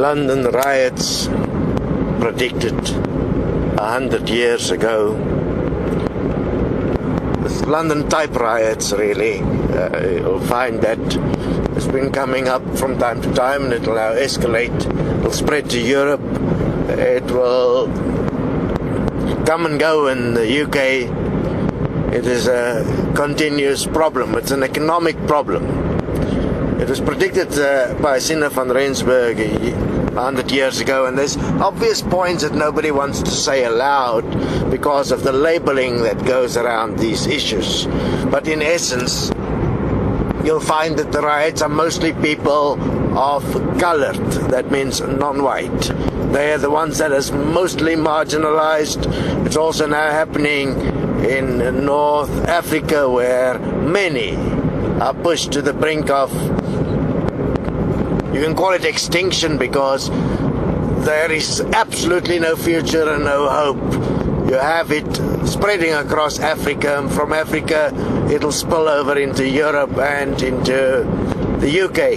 London riots predicted 100 years ago. It's London type riots, really. You'll find that it's been coming up from time to time, and it'll now escalate. It'll spread to Europe. It will come and go in the UK. It is a continuous problem. It's an economic problem. It was predicted by Sinne van Rensburg 100 years ago, and there's obvious points that nobody wants to say aloud because of the labeling that goes around these issues. But in essence, you'll find that the riots are mostly people of colored. That means non-white. They are the ones that is mostly marginalized. It's also now happening in North Africa, where many are pushed to the brink of, you can call it extinction, because there is absolutely no future and no hope. You have it spreading across Africa, and from Africa it'll spill over into Europe and into the UK.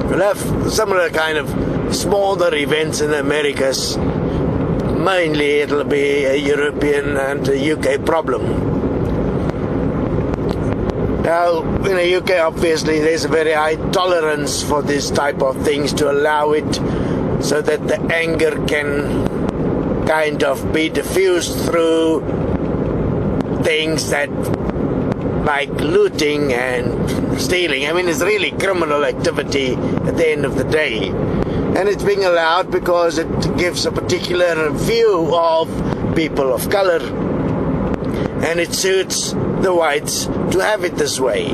We'll have similar kind of smaller events in the Americas. Mainly it'll be a European and a UK problem. Now, in the UK, obviously, there's a very high tolerance for this type of things, to allow it so that the anger can kind of be diffused through things that, like looting and stealing. I mean, it's really criminal activity at the end of the day. And it's being allowed because it gives a particular view of people of color, and it suits the whites to have it this way,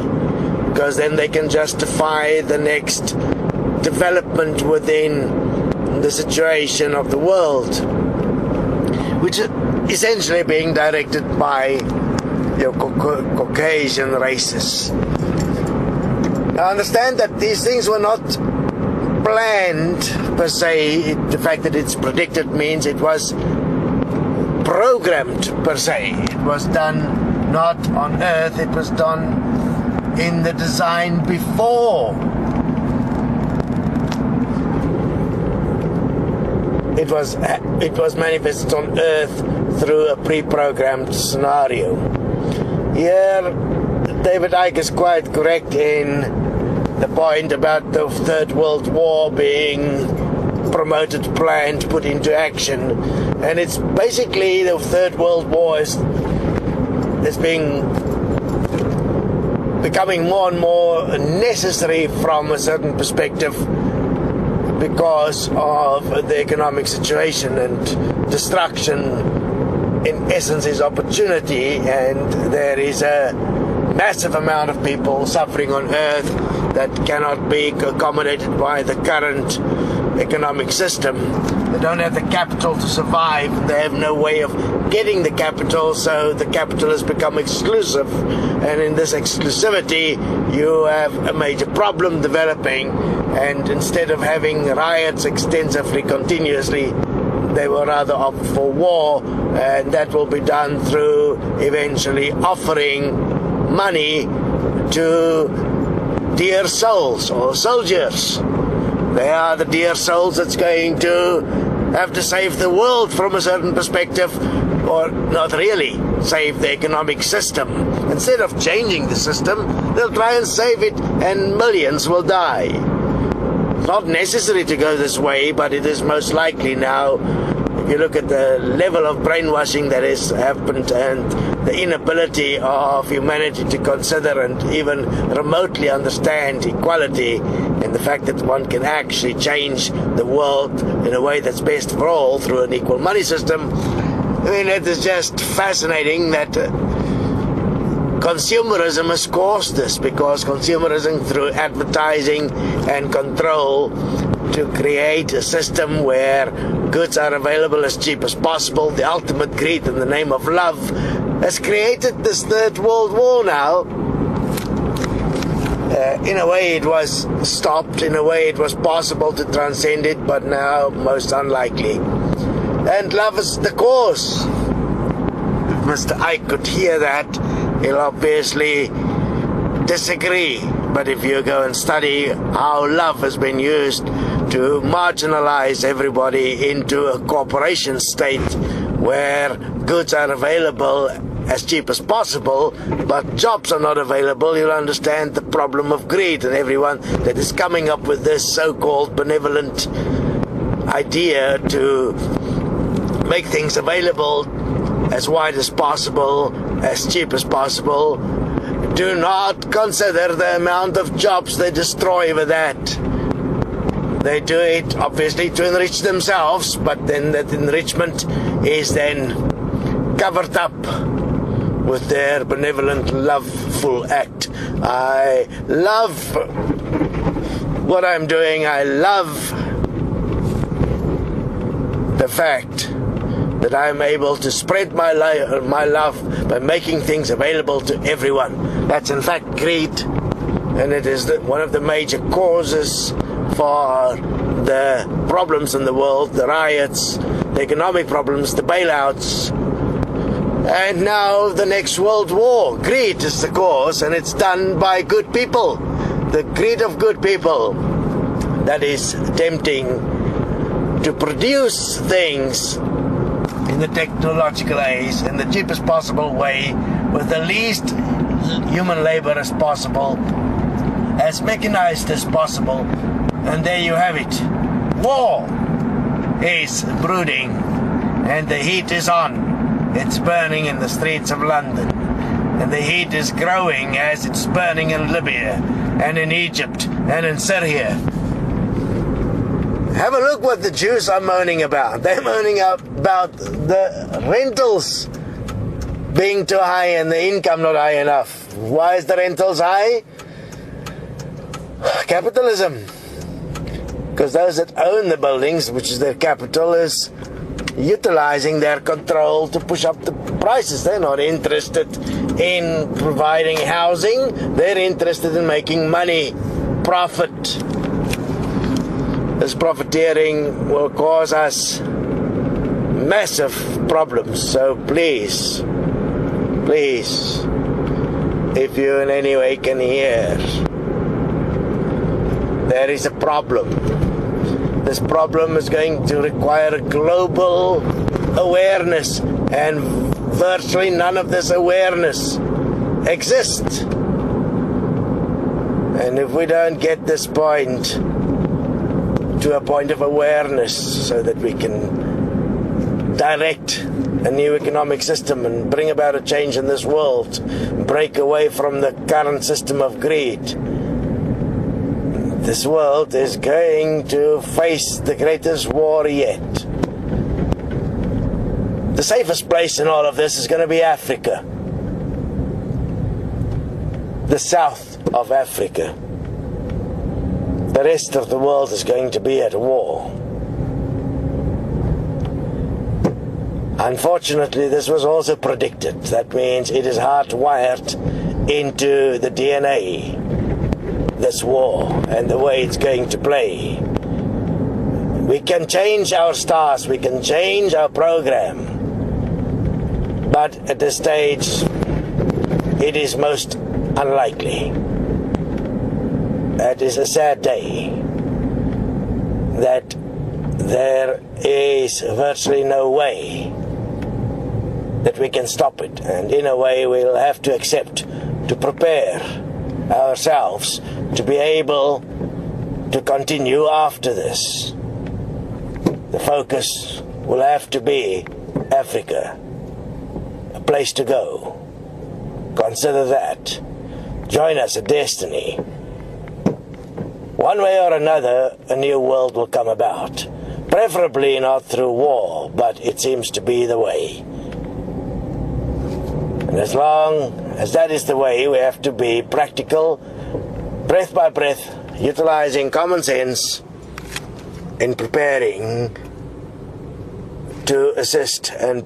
because then they can justify the next development within the situation of the world, which is essentially being directed by Caucasian races. Now, understand that these things were not planned per se. The fact that it's predicted means it was programmed per se. It was done not on Earth, it was done in the design before. It was manifested on Earth through a pre-programmed scenario. Here, David Icke is quite correct in the point about the Third World War being promoted, planned, put into action. And it's basically the Third World War is becoming more and more necessary from a certain perspective because of the economic situation, and destruction in essence is opportunity, and there is a massive amount of people suffering on Earth that cannot be accommodated by the current economic system. They don't have the capital to survive. They have no way of getting the capital, so the capital has become exclusive. And in this exclusivity, you have a major problem developing. And instead of having riots extensively, continuously, they will rather opt for war. And that will be done through eventually offering money to dear souls or soldiers. They are the dear souls that's going to have to save the world from a certain perspective, or not really save the economic system. Instead of changing the system, they'll try and save it, and millions will die. It's not necessary to go this way, but it is most likely now. If you look at the level of brainwashing that has happened, and the inability of humanity to consider and even remotely understand equality, and the fact that one can actually change the world in a way that's best for all through an equal money system. I mean, it is just fascinating that consumerism has caused this, because consumerism through advertising and control to create a system where goods are available as cheap as possible, the ultimate greed in the name of love, has created this Third World War now. In a way it was stopped, in a way it was possible to transcend it, but now most unlikely. And love is the cause. If Mr. Icke could hear that, he'll obviously disagree. But if you go and study how love has been used to marginalize everybody into a cooperation state where goods are available as cheap as possible, but jobs are not available, you'll understand the problem of greed, and everyone that is coming up with this so-called benevolent idea to make things available as wide as possible, as cheap as possible, do not consider the amount of jobs they destroy with that. They do it obviously to enrich themselves, but then that enrichment is then covered up with their benevolent, loveful act. I love what I'm doing. I love the fact that I'm able to spread my love by making things available to everyone. That's in fact greed, and it is one of the major causes for the problems in the world, the riots, the economic problems, the bailouts, and now the next world war. Greed is the cause, and it's done by good people. The greed of good people that is attempting to produce things in the technological age in the cheapest possible way, with the least human labor as possible, as mechanized as possible, and there you have it. War is brooding, and the heat is on. It's burning in the streets of London, and the heat is growing as it's burning in Libya, and in Egypt, and in Syria. Have a look what the Jews are moaning about. They're moaning about the rentals being too high and the income not high enough. Why is the rentals high? Capitalism. Because those that own the buildings, which is their capital, is utilizing their control to push up the prices. They're not interested in providing housing. They're interested in making money, profit. This profiteering will cause us massive problems. So please, if you in any way can hear, there is a problem. This problem is going to require a global awareness, and virtually none of this awareness exists. And if we don't get this point to a point of awareness so that we can direct a new economic system and bring about a change in this world, break away from the current system of greed, this world is going to face the greatest war yet. The safest place in all of this is going to be Africa, the south of Africa. The rest of the world is going to be at war. Unfortunately, this was also predicted. That means it is hardwired into the DNA, this war, and the way it's going to play. We can change our stars, we can change our program, but at this stage, it is most unlikely. It is a sad day that there is virtually no way that we can stop it, and in a way we'll have to accept to prepare ourselves to be able to continue after this. The focus will have to be Africa, a place to go. Consider that. Join us at Destiny. One way or another, a new world will come about. Preferably not through war, but it seems to be the way. And as long as that is the way, we have to be practical, breath by breath, utilizing common sense in preparing to assist and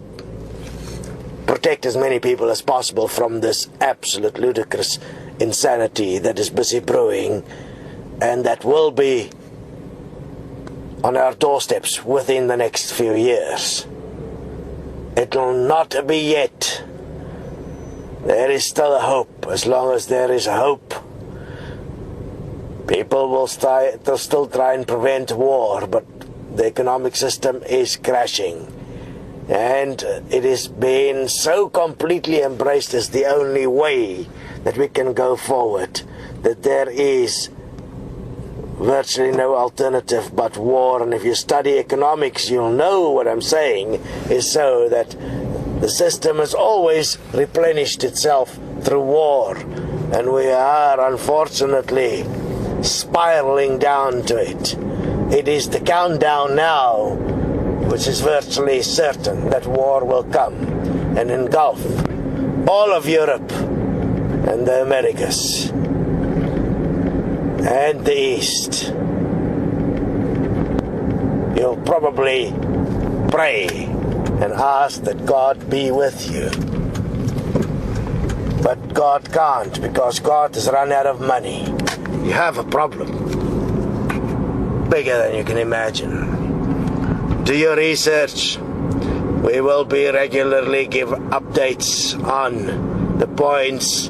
protect as many people as possible from this absolute ludicrous insanity that is busy brewing, and that will be on our doorsteps within the next few years. It will not be yet. There is still a hope. As long as there is a hope, People will they'll still try and prevent war, but the economic system is crashing. And it has been so completely embraced as the only way that we can go forward, that there is virtually no alternative but war. And if you study economics, you'll know what I'm saying is so that the system has always replenished itself through war, and we are unfortunately spiraling down to it. It is the countdown now, which is virtually certain that war will come and engulf all of Europe and the Americas and the East. You'll probably pray and ask that God be with you. But God can't, because God has run out of money. You have a problem bigger than you can imagine. Do your research. We will be regularly give updates on the points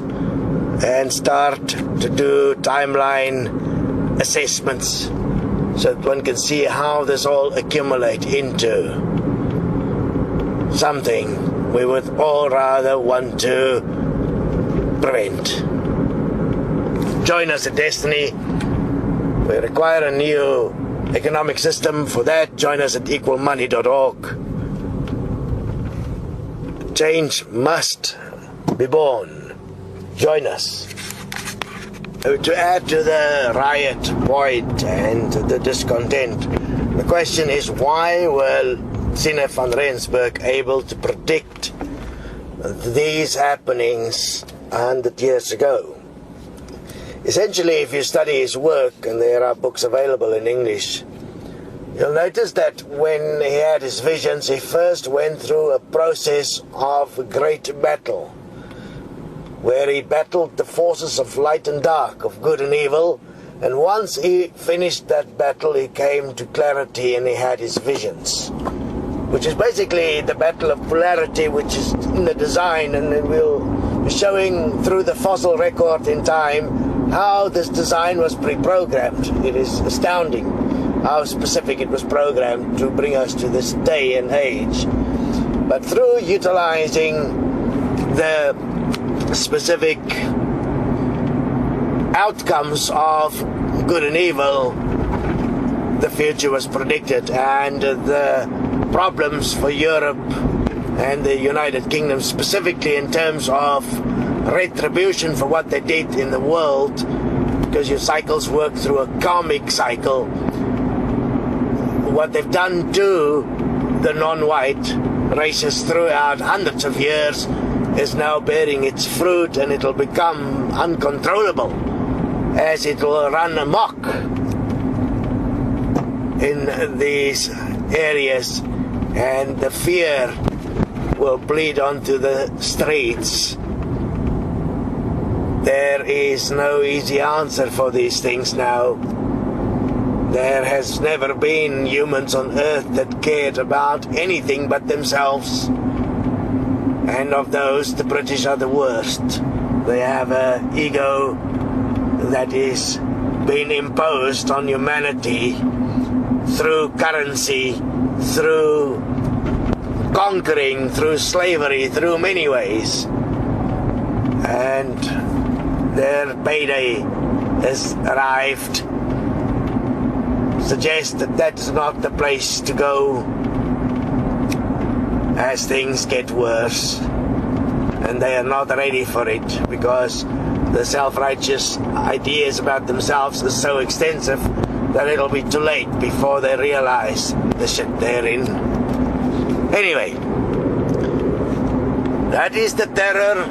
and start to do timeline assessments so that one can see how this all accumulates into something we would all rather want to prevent. Join us at Destiny. We require a new economic system. For that, join us at equalmoney.org. Change must be born. Join us. To add to the riot point and the discontent, the question is, why were Sine van Rensburg able to predict these happenings 100 years ago? Essentially, if you study his work, and there are books available in English, you'll notice that when he had his visions, he first went through a process of a great battle, where he battled the forces of light and dark, of good and evil, and once he finished that battle, he came to clarity and he had his visions, which is basically the battle of polarity, which is in the design, and we'll be showing through the fossil record in time how this design was pre-programmed. It is astounding how specific it was programmed to bring us to this day and age. But through utilizing the specific outcomes of good and evil, the future was predicted, and the problems for Europe and the United Kingdom specifically in terms of retribution for what they did in the world, because your cycles work through a karmic cycle. What they've done to the non-white races throughout hundreds of years is now bearing its fruit, and it'll become uncontrollable as it will run amok in these areas, and the fear will bleed onto the streets. There is no easy answer for these things now. There has never been humans on earth that cared about anything but themselves. And of those, the British are the worst. They have an ego that is being imposed on humanity through currency, through conquering, through slavery, through many ways. And their payday has arrived. Suggest that that's not the place to go as things get worse, and they are not ready for it, because the self-righteous ideas about themselves are so extensive that it'll be too late before they realize the shit they're in. Anyway, that is the terror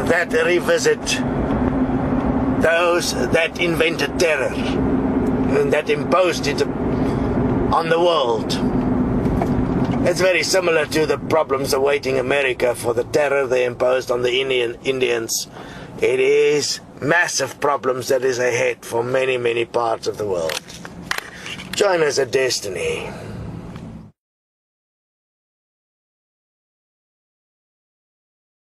that revisit those that invented terror and that imposed it on the world. It's very similar to the problems awaiting America for the terror they imposed on the Indians. It is massive problems that is ahead for many, many parts of the world. Join us at Destiny.